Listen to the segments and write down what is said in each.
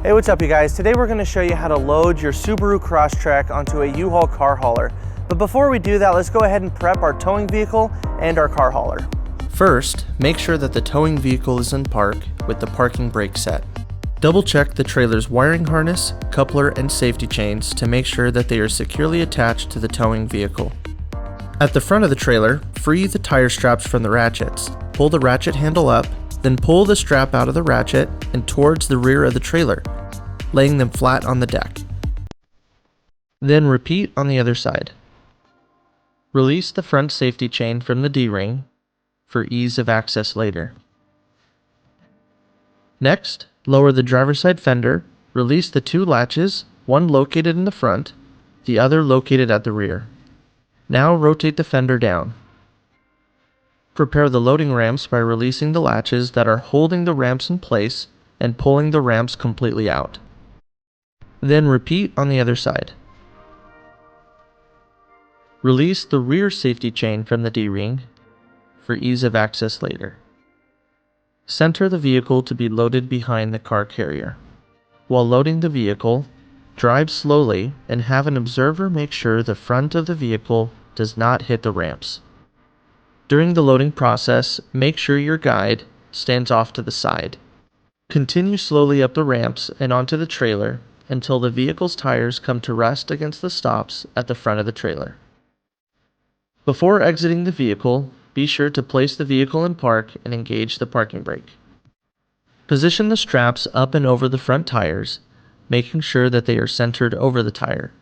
Hey, what's up you guys? Today we're going to show you how to load your Subaru Crosstrek onto a U-Haul car hauler. But before we do that, let's go ahead and prep our towing vehicle and our car hauler. First, make sure that the towing vehicle is in park with the parking brake set. Double check the trailer's wiring harness, coupler, and safety chains to make sure that they are securely attached to the towing vehicle. At the front of the trailer, free the tire straps from the ratchets. Pull the ratchet handle up, then pull the strap out of the ratchet and towards the rear of the trailer, laying them flat on the deck. Then repeat on the other side. Release the front safety chain from the D-ring for ease of access later. Next, lower the driver's side fender, release the two latches, one located in the front, the other located at the rear. Now rotate the fender down. Prepare the loading ramps by releasing the latches that are holding the ramps in place and pulling the ramps completely out. Then repeat on the other side. Release the rear safety chain from the D-ring for ease of access later. Center the vehicle to be loaded behind the car carrier. While loading the vehicle, drive slowly and have an observer make sure the front of the vehicle does not hit the ramps. During the loading process, make sure your guide stands off to the side. Continue slowly up the ramps and onto the trailer until the vehicle's tires come to rest against the stops at the front of the trailer. Before exiting the vehicle, be sure to place the vehicle in park and engage the parking brake. Position the straps up and over the front tires, making sure that they are centered over the tire.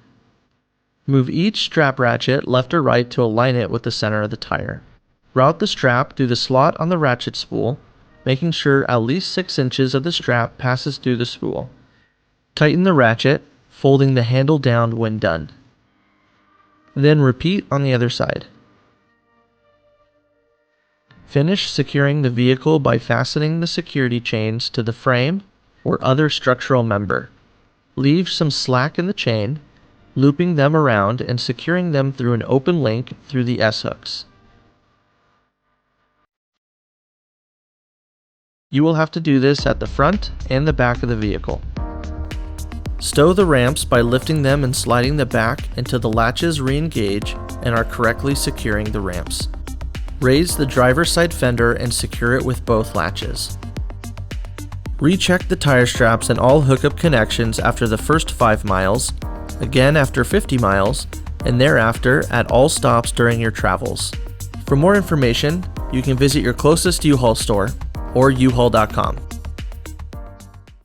Move each strap ratchet left or right to align it with the center of the tire. Route the strap through the slot on the ratchet spool, making sure at least 6 inches of the strap passes through the spool. Tighten the ratchet, folding the handle down when done. Then repeat on the other side. Finish securing the vehicle by fastening the security chains to the frame or other structural member. Leave some slack in the chain, looping them around and securing them through an open link through the S-hooks. You will have to do this at the front and the back of the vehicle. Stow the ramps by lifting them and sliding the back until the latches re-engage and are correctly securing the ramps. Raise the driver's side fender and secure it with both latches. Recheck the tire straps and all hookup connections after the first 5 miles, again after 50 miles, and thereafter at all stops during your travels. For more information, you can visit your closest U-Haul store or uhaul.com.